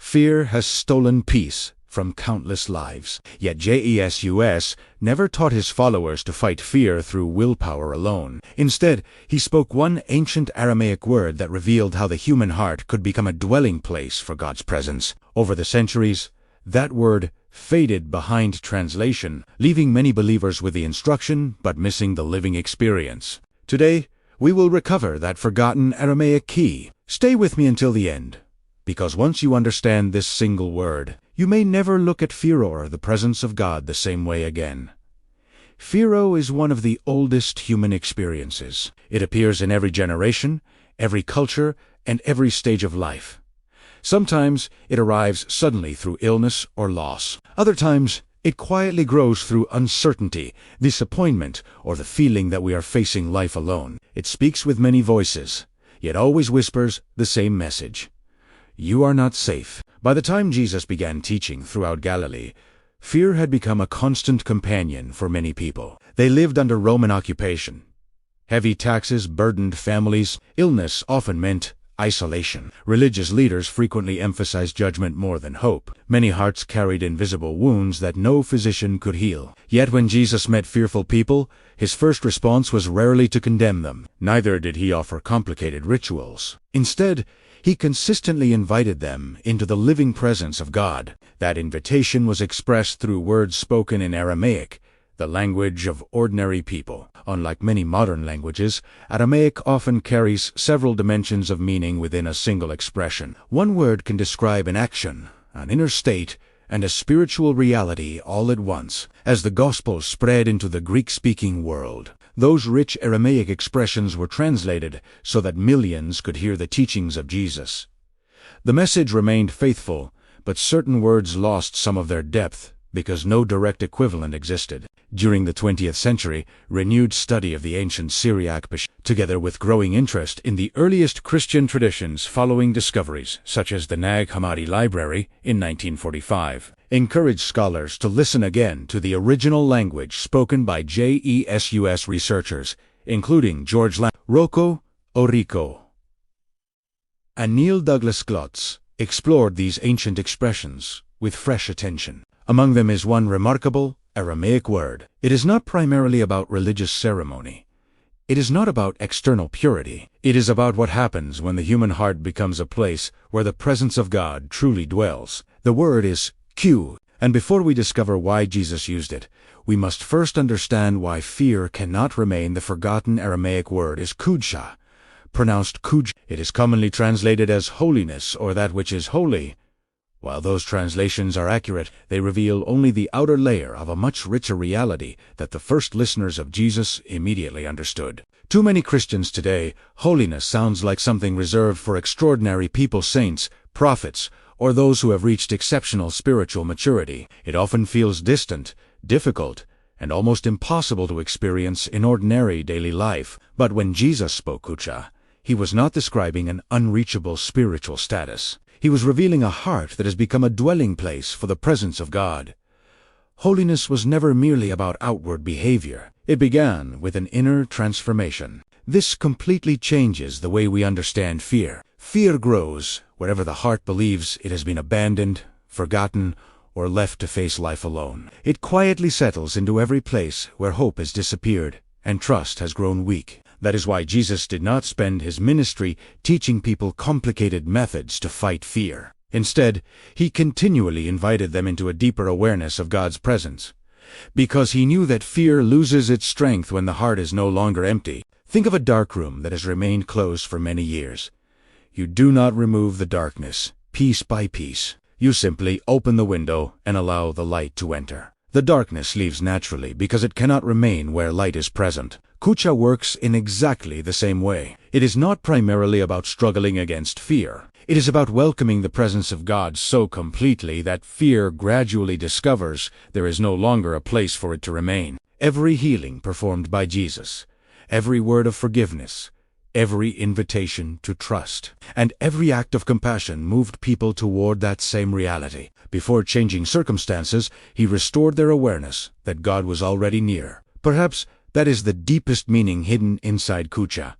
Fear has stolen peace from countless lives. Yet Jesus never taught his followers to fight fear through willpower alone. Instead, he spoke one ancient Aramaic word that revealed how the human heart could become a dwelling place for God's presence. Over the centuries, that word faded behind translation, leaving many believers with the instruction but missing the living experience. Today, we will recover that forgotten Aramaic key. Stay with me until the end, because once you understand this single word, you may never look at fear or the presence of God the same way again. Fear is one of the oldest human experiences. It appears in every generation, every culture, and every stage of life. Sometimes it arrives suddenly through illness or loss. Other times, it quietly grows through uncertainty, disappointment, or the feeling that we are facing life alone. It speaks with many voices, yet always whispers the same message. You are not safe. By the time Jesus began teaching throughout Galilee, fear had become a constant companion for many people. They lived under Roman occupation. Heavy taxes burdened families. Illness often meant isolation. Religious leaders frequently emphasized judgment more than hope. Many hearts carried invisible wounds that no physician could heal. Yet when Jesus met fearful people, his first response was rarely to condemn them. Neither did he offer complicated rituals. Instead, he consistently invited them into the living presence of God. That invitation was expressed through words spoken in Aramaic, the language of ordinary people. Unlike many modern languages, Aramaic often carries several dimensions of meaning within a single expression. One word can describe an action, an inner state, and a spiritual reality all at once. As the gospel spread into the Greek-speaking world, those rich Aramaic expressions were translated so that millions could hear the teachings of Jesus. The message remained faithful, but certain words lost some of their depth because no direct equivalent existed. During the 20th century, renewed study of the ancient Syriac, together with growing interest in the earliest Christian traditions following discoveries, such as the Nag Hammadi Library in 1945, encouraged scholars to listen again to the original language spoken by Jesus researchers, including George Lamsa, Rocco, Errico, and Neil Douglas-Klotz, explored these ancient expressions with fresh attention. Among them is one remarkable Aramaic word. It is not primarily about religious ceremony. It is not about external purity. It is about what happens when the human heart becomes a place where the presence of God truly dwells. The word is Q, and before we discover why Jesus used it, we must first understand why fear cannot remain the forgotten Aramaic word is Qudsha, pronounced Qudsha. It is commonly translated as holiness or that which is holy. While those translations are accurate, they reveal only the outer layer of a much richer reality that the first listeners of Jesus immediately understood. Too many Christians today, holiness sounds like something reserved for extraordinary people, saints, prophets, or those who have reached exceptional spiritual maturity. It often feels distant, difficult, and almost impossible to experience in ordinary daily life. But when Jesus spoke Qudsha, he was not describing an unreachable spiritual status. He was revealing a heart that has become a dwelling place for the presence of God. Holiness was never merely about outward behavior. It began with an inner transformation. This completely changes the way we understand fear. Fear grows wherever the heart believes it has been abandoned, forgotten, or left to face life alone. It quietly settles into every place where hope has disappeared and trust has grown weak. That is why Jesus did not spend his ministry teaching people complicated methods to fight fear. Instead, he continually invited them into a deeper awareness of God's presence, because he knew that fear loses its strength when the heart is no longer empty. Think of a dark room that has remained closed for many years. You do not remove the darkness, piece by piece. You simply open the window and allow the light to enter. The darkness leaves naturally because it cannot remain where light is present. Qudsha works in exactly the same way. It is not primarily about struggling against fear. It is about welcoming the presence of God so completely that fear gradually discovers there is no longer a place for it to remain. Every healing performed by Jesus, every word of forgiveness, every invitation to trust, and every act of compassion moved people toward that same reality. Before changing circumstances, he restored their awareness that God was already near. Perhaps that is the deepest meaning hidden inside Qudsha.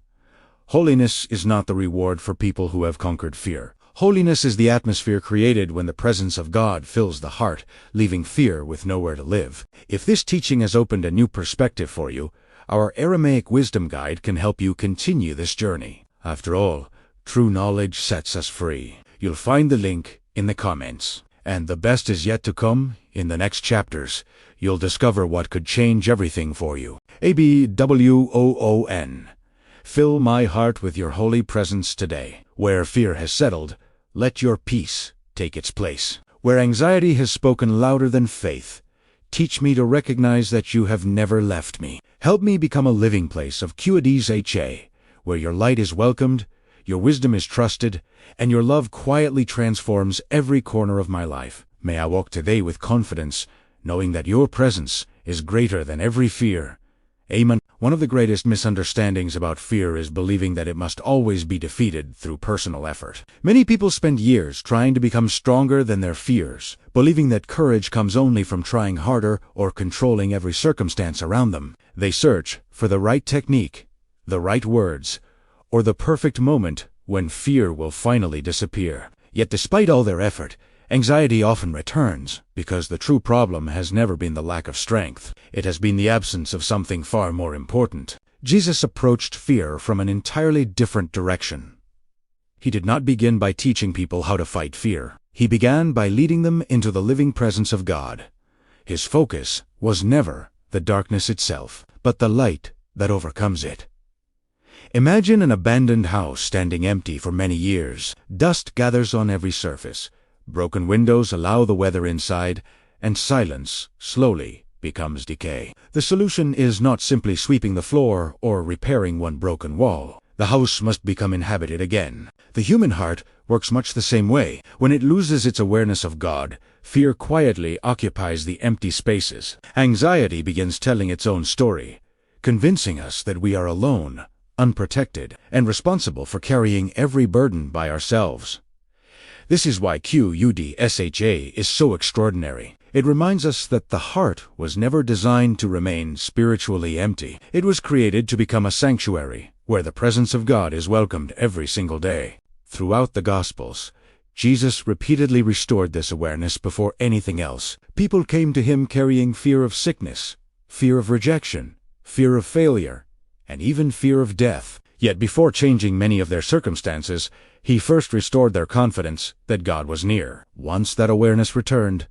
Holiness is not the reward for people who have conquered fear. Holiness is the atmosphere created when the presence of God fills the heart, leaving fear with nowhere to live. If this teaching has opened a new perspective for you, our Aramaic Wisdom Guide can help you continue this journey. After all, true knowledge sets us free. You'll find the link in the comments. And the best is yet to come. In the next chapters, you'll discover what could change everything for you. ABWOON. Fill my heart with your holy presence today. Where fear has settled, let your peace take its place. Where anxiety has spoken louder than faith, teach me to recognize that you have never left me. Help me become a living place of Qudsha, where your light is welcomed, your wisdom is trusted, and your love quietly transforms every corner of my life. May I walk today with confidence, knowing that your presence is greater than every fear. Amen. One of the greatest misunderstandings about fear is believing that it must always be defeated through personal effort. Many people spend years trying to become stronger than their fears, believing that courage comes only from trying harder or controlling every circumstance around them. They search for the right technique, the right words, or the perfect moment when fear will finally disappear. Yet despite all their effort, anxiety often returns, because the true problem has never been the lack of strength. It has been the absence of something far more important. Jesus approached fear from an entirely different direction. He did not begin by teaching people how to fight fear. He began by leading them into the living presence of God. His focus was never the darkness itself, but the light that overcomes it. Imagine an abandoned house standing empty for many years. Dust gathers on every surface. Broken windows allow the weather inside, and silence slowly becomes decay. The solution is not simply sweeping the floor or repairing one broken wall. The house must become inhabited again. The human heart works much the same way. When it loses its awareness of God, fear quietly occupies the empty spaces. Anxiety begins telling its own story, convincing us that we are alone, unprotected, and responsible for carrying every burden by ourselves. This is why Qudsha is so extraordinary. It reminds us that the heart was never designed to remain spiritually empty. It was created to become a sanctuary, where the presence of God is welcomed every single day. Throughout the Gospels, Jesus repeatedly restored this awareness before anything else. People came to him carrying fear of sickness, fear of rejection, fear of failure, and even fear of death. Yet before changing many of their circumstances, he first restored their confidence that God was near. Once that awareness returned,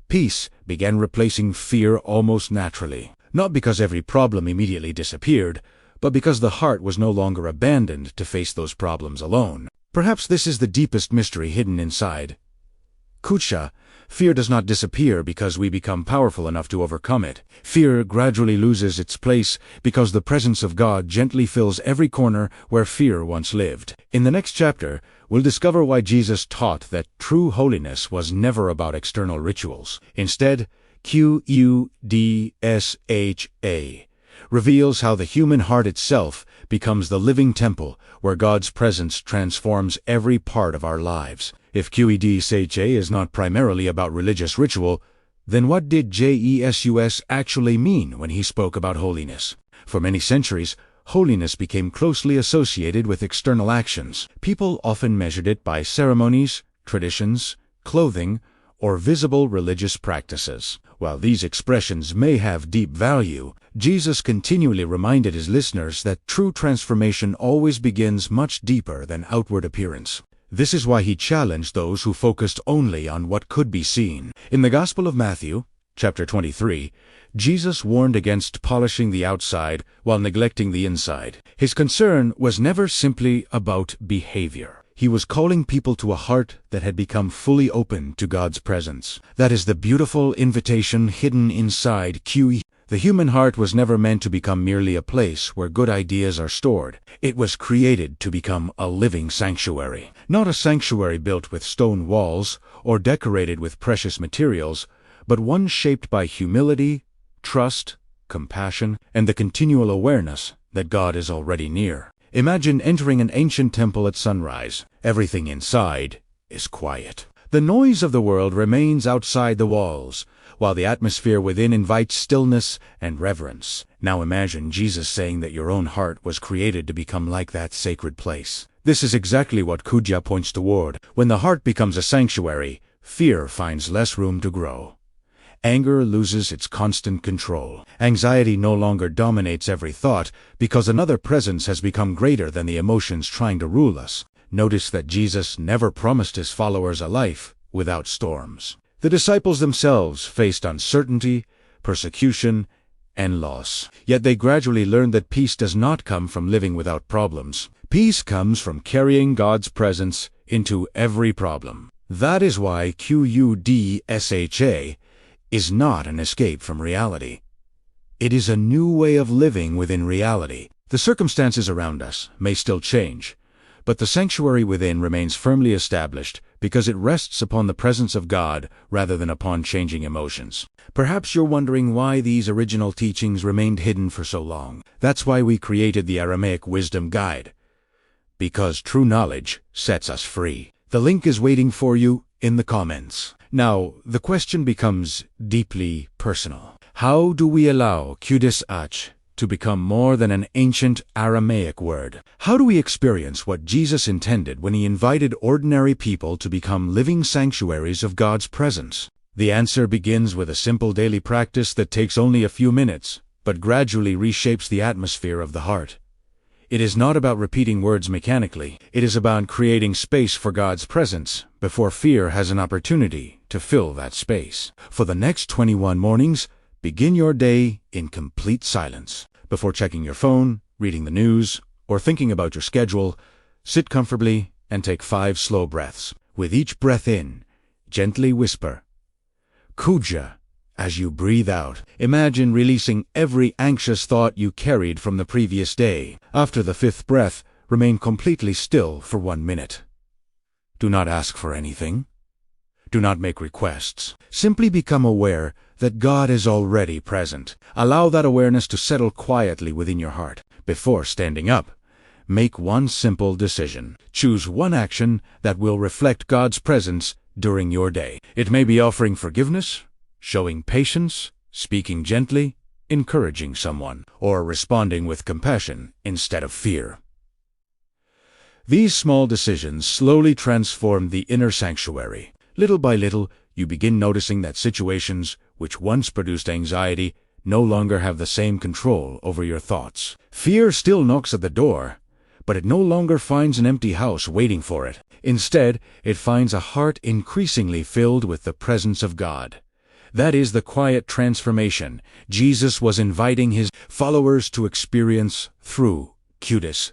peace began replacing fear almost naturally. Not because every problem immediately disappeared, but because the heart was no longer abandoned to face those problems alone. Perhaps this is the deepest mystery hidden inside Qudsha. Fear does not disappear because we become powerful enough to overcome it. Fear gradually loses its place because the presence of God gently fills every corner where fear once lived. In the next chapter, we'll discover why Jesus taught that true holiness was never about external rituals. Instead, Qudsha reveals how the human heart itself becomes the living temple where God's presence transforms every part of our lives. If Qudsha is not primarily about religious ritual, then what did Jesus actually mean when he spoke about holiness? For many centuries, holiness became closely associated with external actions. People often measured it by ceremonies, traditions, clothing, or visible religious practices. While these expressions may have deep value, Jesus continually reminded his listeners that true transformation always begins much deeper than outward appearance. This is why he challenged those who focused only on what could be seen. In the Gospel of Matthew, chapter 23, Jesus warned against polishing the outside while neglecting the inside. His concern was never simply about behavior. He was calling people to a heart that had become fully open to God's presence. That is the beautiful invitation hidden inside Qudsha. The human heart was never meant to become merely a place where good ideas are stored. It was created to become a living sanctuary. Not a sanctuary built with stone walls or decorated with precious materials, but one shaped by humility, trust, compassion, and the continual awareness that God is already near. Imagine entering an ancient temple at sunrise. Everything inside is quiet. The noise of the world remains outside the walls, while the atmosphere within invites stillness and reverence. Now imagine Jesus saying that your own heart was created to become like that sacred place. This is exactly what Qudsha points toward. When the heart becomes a sanctuary, fear finds less room to grow. Anger loses its constant control. Anxiety no longer dominates every thought because another presence has become greater than the emotions trying to rule us. Notice that Jesus never promised his followers a life without storms. The disciples themselves faced uncertainty, persecution, and loss. Yet they gradually learned that peace does not come from living without problems. Peace comes from carrying God's presence into every problem. That is why Qudsha is not an escape from reality. It is a new way of living within reality. The circumstances around us may still change, but the sanctuary within remains firmly established because it rests upon the presence of God rather than upon changing emotions. Perhaps you're wondering why these original teachings remained hidden for so long. That's why we created the Aramaic Wisdom Guide. Because true knowledge sets us free. The link is waiting for you in the comments. Now, the question becomes deeply personal. How do we allow Qudsha to become more than an ancient Aramaic word? How do we experience what Jesus intended when he invited ordinary people to become living sanctuaries of God's presence? The answer begins with a simple daily practice that takes only a few minutes, but gradually reshapes the atmosphere of the heart. It is not about repeating words mechanically. It is about creating space for God's presence before fear has an opportunity to fill that space. For the next 21 mornings, begin your day in complete silence. Before checking your phone, reading the news, or thinking about your schedule, sit comfortably and take 5 slow breaths. With each breath in, gently whisper, Qudsha. As you breathe out, imagine releasing every anxious thought you carried from the previous day. After the 5th breath, remain completely still for 1 minute. Do not ask for anything. Do not make requests. Simply become aware that God is already present. Allow that awareness to settle quietly within your heart. Before standing up, make one simple decision. Choose one action that will reflect God's presence during your day. It may be offering forgiveness, showing patience, speaking gently, encouraging someone, or responding with compassion instead of fear. These small decisions slowly transform the inner sanctuary. Little by little, you begin noticing that situations which once produced anxiety no longer have the same control over your thoughts. Fear still knocks at the door, but it no longer finds an empty house waiting for it. Instead, it finds a heart increasingly filled with the presence of God. That is the quiet transformation Jesus was inviting his followers to experience through Qudsha.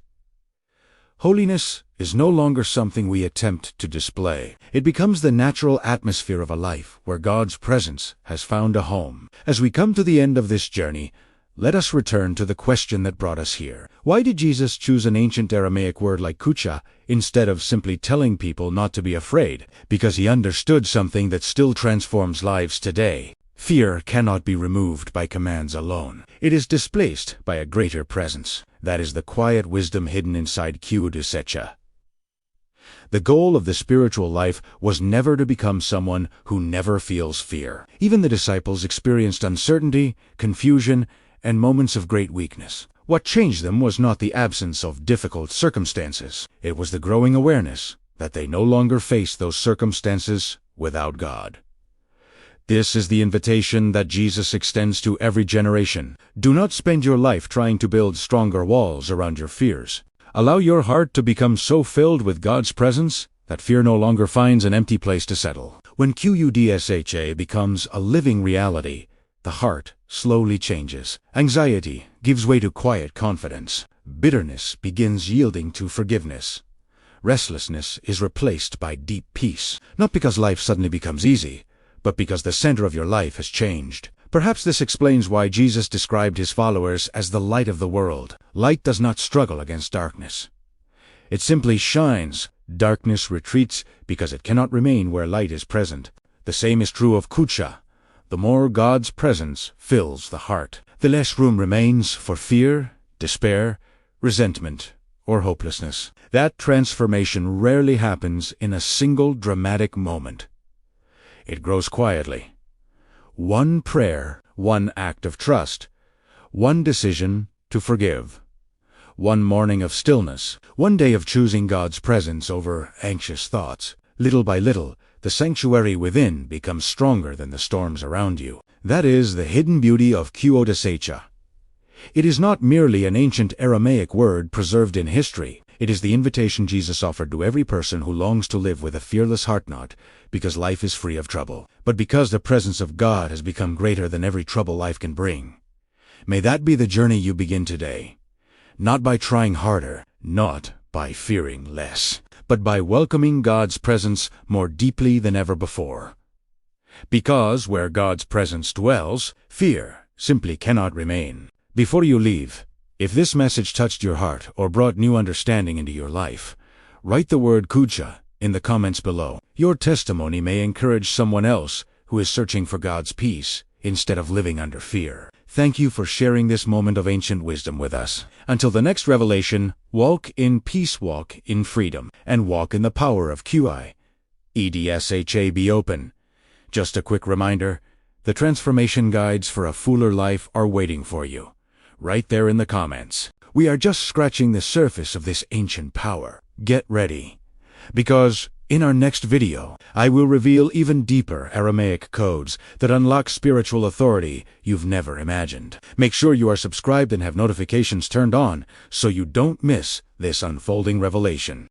Holiness is no longer something we attempt to display. It becomes the natural atmosphere of a life where God's presence has found a home. As we come to the end of this journey, let us return to the question that brought us here. Why did Jesus choose an ancient Aramaic word like Qudsha instead of simply telling people not to be afraid? Because he understood something that still transforms lives today. Fear cannot be removed by commands alone. It is displaced by a greater presence. That is the quiet wisdom hidden inside Qudsha. The goal of the spiritual life was never to become someone who never feels fear. Even the disciples experienced uncertainty, confusion, and moments of great weakness. What changed them was not the absence of difficult circumstances. It was the growing awareness that they no longer faced those circumstances without God. This is the invitation that Jesus extends to every generation. Do not spend your life trying to build stronger walls around your fears. Allow your heart to become so filled with God's presence that fear no longer finds an empty place to settle. When Qudsha becomes a living reality, the heart slowly changes. Anxiety gives way to quiet confidence. Bitterness begins yielding to forgiveness. Restlessness is replaced by deep peace, not because life suddenly becomes easy, but because the center of your life has changed. Perhaps this explains why Jesus described his followers as the light of the world. Light does not struggle against darkness. It simply shines. Darkness retreats because it cannot remain where light is present. The same is true of Qudsha. The more God's presence fills the heart, the less room remains for fear, despair, resentment, or hopelessness. That transformation rarely happens in a single dramatic moment. It grows quietly, one prayer, one act of trust, one decision to forgive, one morning of stillness, one day of choosing God's presence over anxious thoughts. Little by little, the sanctuary within becomes stronger than the storms around you. That is the hidden beauty of Qudsha. It is not merely an ancient Aramaic word preserved in history. It is the invitation Jesus offered to every person who longs to live with a fearless heart, not because life is free of trouble, but because the presence of God has become greater than every trouble life can bring. May that be the journey you begin today. Not by trying harder, not by fearing less, but by welcoming God's presence more deeply than ever before. Because where God's presence dwells, fear simply cannot remain. Before you leave, if this message touched your heart or brought new understanding into your life, write the word Qudsha in the comments below. Your testimony may encourage someone else who is searching for God's peace instead of living under fear. Thank you for sharing this moment of ancient wisdom with us. Until the next revelation, walk in peace, walk in freedom, and walk in the power of Qudsha. Be open. Just a quick reminder, the transformation guides for a fuller life are waiting for you, right there in the comments. We are just scratching the surface of this ancient power. Get ready, because in our next video, I will reveal even deeper Aramaic codes that unlock spiritual authority you've never imagined. Make sure you are subscribed and have notifications turned on so you don't miss this unfolding revelation.